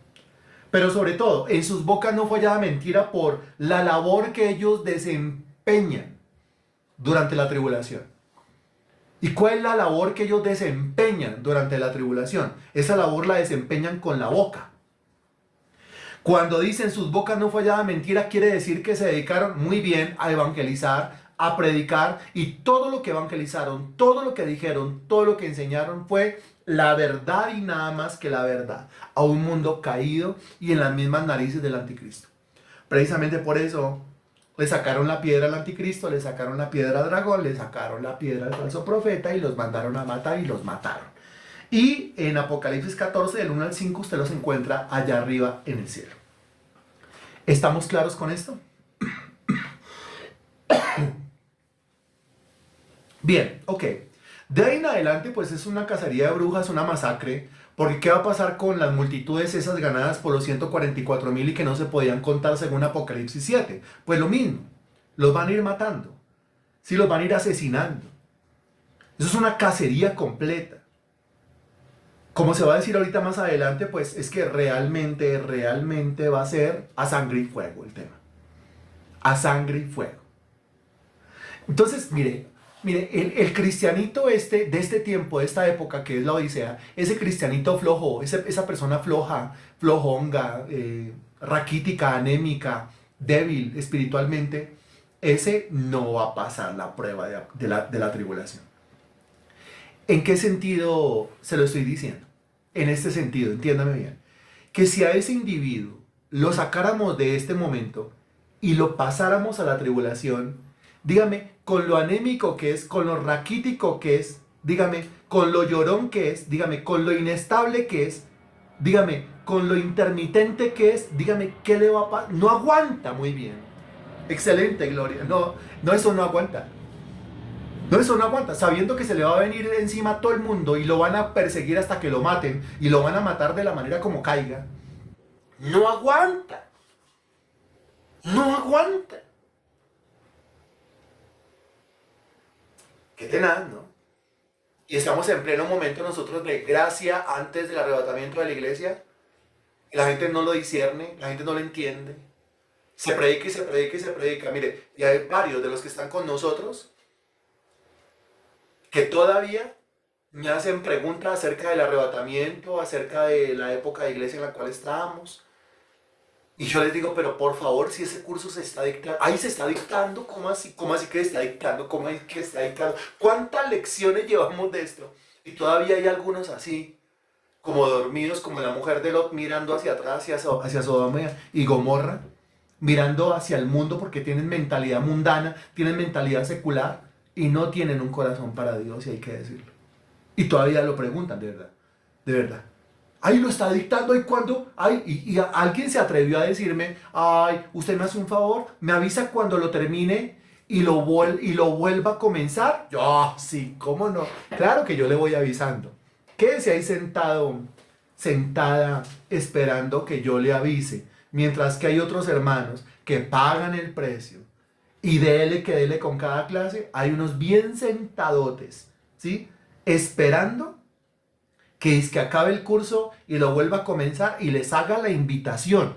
Pero sobre todo, en sus bocas no fue hallada mentira por la labor que ellos desempeñan durante la tribulación. ¿Y cuál es la labor que ellos desempeñan durante la tribulación? Esa labor la desempeñan con la boca. Cuando dicen sus bocas no fue hallada mentira, quiere decir que se dedicaron muy bien a evangelizar, a predicar, y todo lo que evangelizaron, todo lo que dijeron, todo lo que enseñaron fue la verdad y nada más que la verdad, a un mundo caído y en las mismas narices del anticristo. Precisamente por eso le sacaron la piedra al anticristo, le sacaron la piedra al dragón, le sacaron la piedra al falso profeta y los mandaron a matar y los mataron. Y en Apocalipsis 14, del 1 al 5, usted los encuentra allá arriba en el cielo. ¿Estamos claros con esto? Bien, ok. De ahí en adelante, pues es una cacería de brujas, una masacre. Porque ¿qué va a pasar con las multitudes esas ganadas por los 144,000 y que no se podían contar según Apocalipsis 7? Pues lo mismo, los van a ir matando, sí, los van a ir asesinando. Eso es una cacería completa. Como se va a decir ahorita más adelante, pues es que realmente va a ser a sangre y fuego el tema. A sangre y fuego. Entonces, mire, el cristianito de este tiempo, de esta época que es la Odisea, ese cristianito flojo, esa persona floja, flojonga, raquítica, anémica, débil espiritualmente, ese no va a pasar la prueba de la tribulación. ¿En qué sentido se lo estoy diciendo? En este sentido, entiéndame bien, que si a ese individuo lo sacáramos de este momento y lo pasáramos a la tribulación, dígame, con lo anémico que es, con lo raquítico que es, dígame, con lo llorón que es, dígame, con lo inestable que es, dígame, con lo intermitente que es, dígame, ¿qué le va a pasar? No aguanta muy bien. Excelente, Gloria. No, no, eso no aguanta. No, eso no aguanta. Sabiendo que se le va a venir encima a todo el mundo y lo van a perseguir hasta que lo maten y lo van a matar de la manera como caiga. No aguanta. No aguanta. Qué tenaz, ¿no? Y estamos en pleno momento nosotros de gracia antes del arrebatamiento de la iglesia. Y la gente no lo discierne, la gente no lo entiende. Se predica y se predica y se predica. Mire, y hay varios de los que están con nosotros que todavía me hacen preguntas acerca del arrebatamiento, acerca de la época de iglesia en la cual estábamos. Y yo les digo, pero por favor, si ese curso se está dictando, ahí se está dictando, ¿cómo así? ¿Cómo así que está dictando? ¿Cómo así que está dictando? ¿Cuántas lecciones llevamos de esto? Y todavía hay algunos así, como dormidos, como la mujer de Lot mirando hacia atrás, hacia Sodoma y Gomorra, mirando hacia el mundo porque tienen mentalidad mundana, tienen mentalidad secular y no tienen un corazón para Dios, y hay que decirlo. Y todavía lo preguntan, de verdad, de verdad. Ahí lo está dictando, ¿y cuándo? Ay, y alguien se atrevió a decirme, ay, usted me hace un favor, me avisa cuando lo termine y lo vuelva a comenzar. Yo, sí, ¿cómo no? Claro que yo le voy avisando. Quédese ahí sentado, sentada, esperando que yo le avise. Mientras que hay otros hermanos que pagan el precio y dele que dele con cada clase, hay unos bien sentadotes, ¿sí? Esperando que es que acabe el curso y lo vuelva a comenzar y les haga la invitación,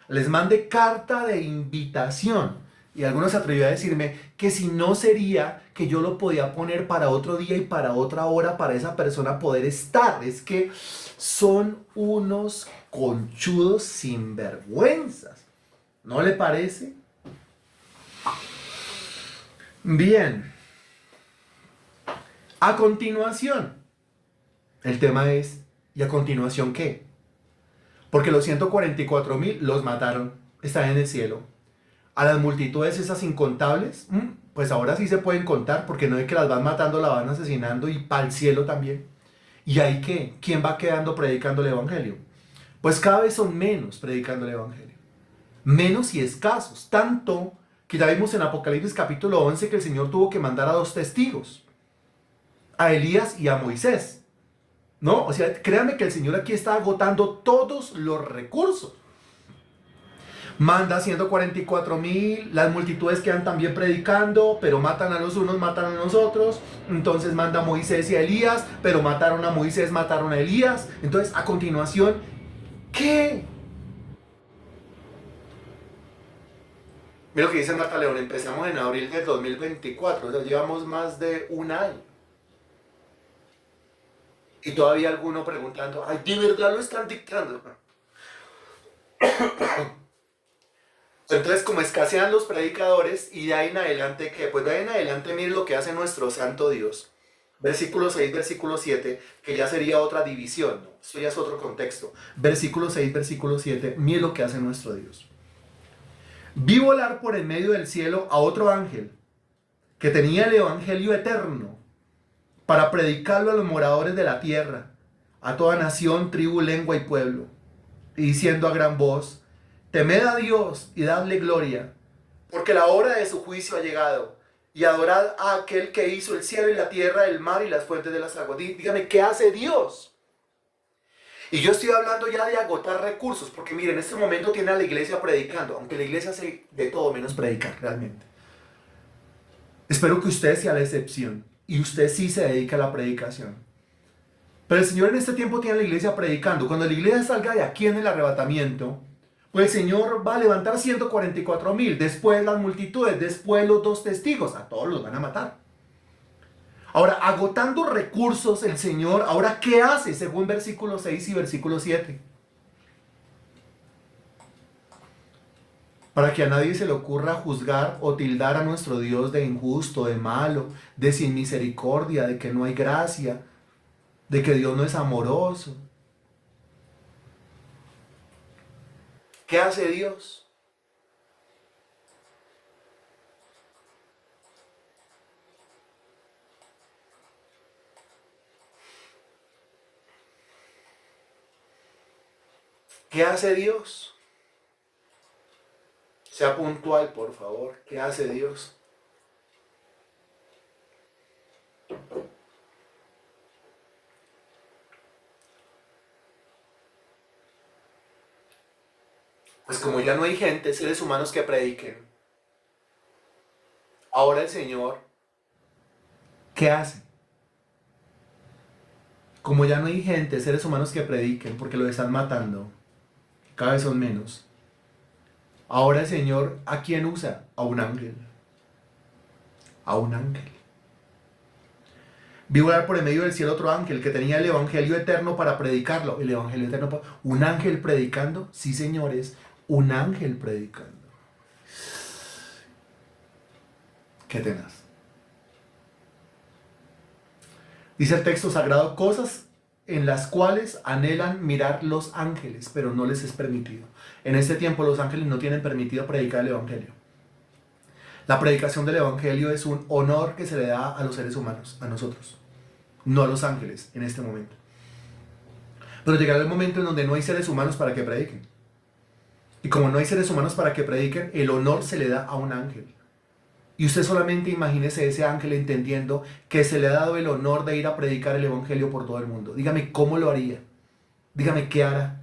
les mande carta de invitación. Y algunos se atrevió a decirme que si no sería que yo lo podía poner para otro día y para otra hora para esa persona poder estar. Es que son unos conchudos sinvergüenzas. ¿No le parece? Bien. A continuación, el tema es, ¿y a continuación qué? Porque los 144,000 los mataron, están en el cielo. A las multitudes esas incontables, pues ahora sí se pueden contar, porque no es que las van matando, las van asesinando y para el cielo también. ¿Y ahí qué? ¿Quién va quedando predicando el evangelio? Pues cada vez son menos predicando el evangelio. Menos y escasos. Tanto que ya vimos en Apocalipsis capítulo 11 que el Señor tuvo que mandar a 2 testigos. A Elías y a Moisés. ¿No? O sea, créanme que el Señor aquí está agotando todos los recursos. Manda 144,000, las multitudes quedan también predicando, pero matan a los unos, matan a los otros. Entonces manda a Moisés y a Elías, pero mataron a Moisés, mataron a Elías. Entonces, a continuación, ¿qué? Mira lo que dice Marta León, empezamos en abril del 2024, o sea, llevamos más de un año. Y todavía alguno preguntando, ay, ¿de verdad lo están dictando? Entonces, como escasean los predicadores, y de ahí en adelante, ¿qué? Pues de ahí en adelante, miren lo que hace nuestro santo Dios. Versículo 6, versículo 7, que ya sería otra división, ¿no? Esto ya es otro contexto. Versículo 6, versículo 7, miren lo que hace nuestro Dios. Vi volar por en medio del cielo a otro ángel, que tenía el evangelio eterno, para predicarlo a los moradores de la tierra, a toda nación, tribu, lengua y pueblo, y diciendo a gran voz, temed a Dios y dadle gloria, porque la hora de su juicio ha llegado, y adorad a aquel que hizo el cielo y la tierra, el mar y las fuentes de las aguas. Dígame, ¿qué hace Dios? Y yo estoy hablando ya de agotar recursos, porque miren, en este momento tiene a la iglesia predicando, aunque la iglesia hace de todo menos predicar realmente. Espero que usted sea la excepción, y usted sí se dedica a la predicación. Pero el Señor en este tiempo tiene a la iglesia predicando. Cuando la iglesia salga de aquí en el arrebatamiento, pues el Señor va a levantar 144,000, después las multitudes, después los 2 testigos, a todos los van a matar. Ahora, agotando recursos el Señor, ahora ¿qué hace? Según versículo 6 y versículo 7. para que a nadie se le ocurra juzgar o tildar a nuestro Dios de injusto, de malo, de sin misericordia, de que no hay gracia, de que Dios no es amoroso. ¿Qué hace Dios? ¿Qué hace Dios? Sea puntual, por favor. ¿Qué hace Dios? Pues como ya no hay gente, seres humanos que prediquen, ahora el Señor, ¿qué hace? Como ya no hay gente, seres humanos que prediquen, porque lo están matando, cada vez son menos. Ahora el Señor, ¿a quién usa? A un ángel. A un ángel. Vi volar por el medio del cielo otro ángel que tenía el evangelio eterno para predicarlo. El evangelio eterno. ¿Un ángel predicando? Sí, señores. Un ángel predicando. Qué tenaz. Dice el texto sagrado, cosas en las cuales anhelan mirar los ángeles, pero no les es permitido. En este tiempo los ángeles no tienen permitido predicar el evangelio. La predicación del evangelio es un honor que se le da a los seres humanos, a nosotros, no a los ángeles en este momento. Pero llegará el momento en donde no hay seres humanos para que prediquen. Y como no hay seres humanos para que prediquen, el honor se le da a un ángel. Y usted solamente imagínese ese ángel entendiendo que se le ha dado el honor de ir a predicar el evangelio por todo el mundo. Dígame cómo lo haría. Dígame qué hará.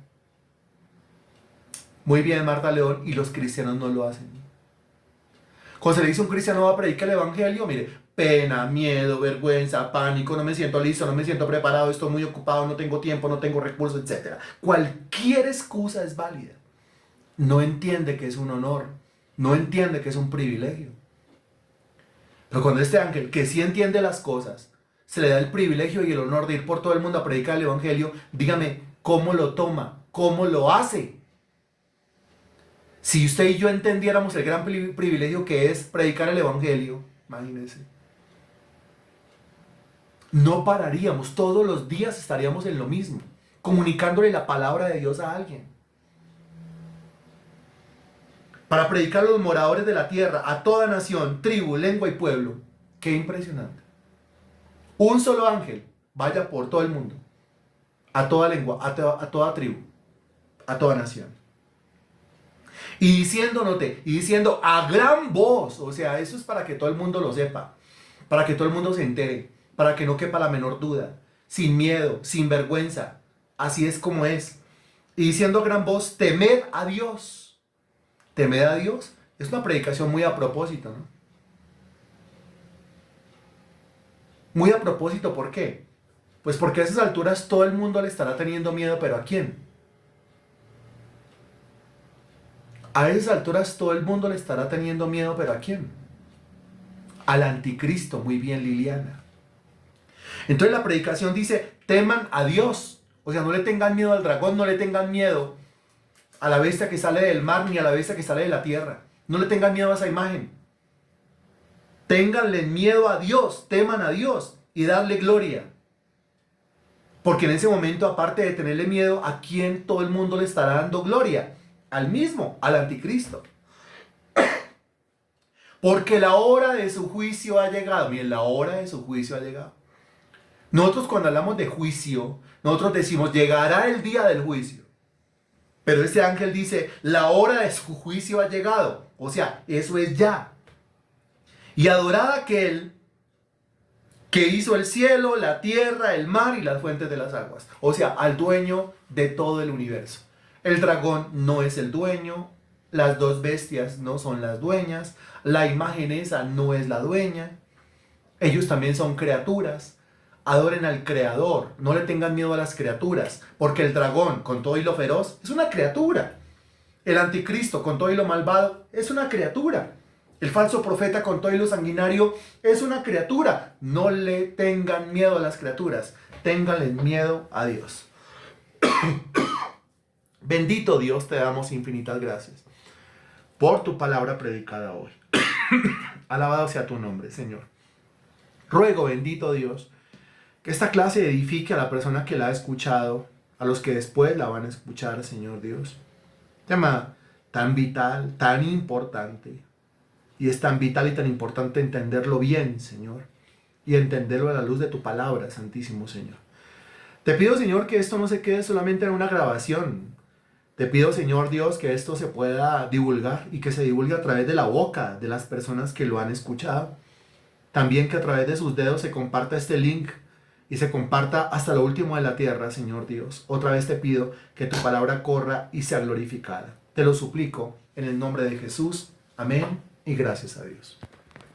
Muy bien, Marta León, y los cristianos no lo hacen. Cuando se le dice a un cristiano va a predicar el evangelio, mire, pena, miedo, vergüenza, pánico, no me siento listo, no me siento preparado, estoy muy ocupado, no tengo tiempo, no tengo recursos, etc. Cualquier excusa es válida. No entiende que es un honor, no entiende que es un privilegio. Pero cuando este ángel, que sí entiende las cosas, se le da el privilegio y el honor de ir por todo el mundo a predicar el evangelio, dígame, ¿cómo lo toma? ¿Cómo lo hace? Si usted y yo entendiéramos el gran privilegio que es predicar el evangelio, imagínense, no pararíamos, todos los días estaríamos en lo mismo, comunicándole la palabra de Dios a alguien. Para predicar a los moradores de la tierra, a toda nación, tribu, lengua y pueblo. Qué impresionante. Un solo ángel vaya por todo el mundo, a toda lengua, a toda tribu, a toda nación. Y diciendo, note, y diciendo a gran voz, o sea, eso es para que todo el mundo lo sepa, para que todo el mundo se entere, para que no quepa la menor duda, sin miedo, sin vergüenza, así es como es. Y diciendo a gran voz, temed a Dios. Temed a Dios, es una predicación muy a propósito, ¿no? Muy a propósito, ¿por qué? Pues porque a esas alturas todo el mundo le estará teniendo miedo, pero ¿a quién? A esas alturas todo el mundo le estará teniendo miedo, pero ¿a quién? Al anticristo, muy bien, Liliana. Entonces la predicación dice, teman a Dios. O sea, no le tengan miedo al dragón, no le tengan miedo a la bestia que sale del mar, ni a la bestia que sale de la tierra. No le tengan miedo a esa imagen. Ténganle miedo a Dios, teman a Dios y darle gloria. Porque en ese momento, aparte de tenerle miedo, ¿a quién todo el mundo le estará dando gloria? Al mismo, al anticristo. Porque la hora de su juicio ha llegado. Miren, la hora de su juicio ha llegado. Nosotros cuando hablamos de juicio, nosotros decimos, llegará el día del juicio. Pero este ángel dice, la hora de su juicio ha llegado. O sea, eso es ya. Y adorad a aquel que hizo el cielo, la tierra, el mar y las fuentes de las aguas. O sea, al dueño de todo el universo. El dragón no es el dueño, las dos bestias no son las dueñas, la imagen esa no es la dueña. Ellos también son criaturas. Adoren al creador, no le tengan miedo a las criaturas, porque el dragón, con todo y lo feroz, es una criatura. El anticristo, con todo y lo malvado, es una criatura. El falso profeta, con todo y lo sanguinario, es una criatura. No le tengan miedo a las criaturas, ténganle miedo a Dios. Bendito Dios, te damos infinitas gracias por tu palabra predicada hoy. Alabado sea tu nombre, Señor. Ruego, bendito Dios, que esta clase edifique a la persona que la ha escuchado, a los que después la van a escuchar, Señor Dios. Tema tan vital, tan importante. Y es tan vital y tan importante entenderlo bien, Señor. Y entenderlo a la luz de tu palabra, Santísimo Señor. Te pido, Señor, que esto no se quede solamente en una grabación. Te pido, Señor Dios, que esto se pueda divulgar y que se divulgue a través de la boca de las personas que lo han escuchado. También que a través de sus dedos se comparta este link y se comparta hasta lo último de la tierra, Señor Dios. Otra vez te pido que tu palabra corra y sea glorificada. Te lo suplico en el nombre de Jesús. Amén y gracias a Dios.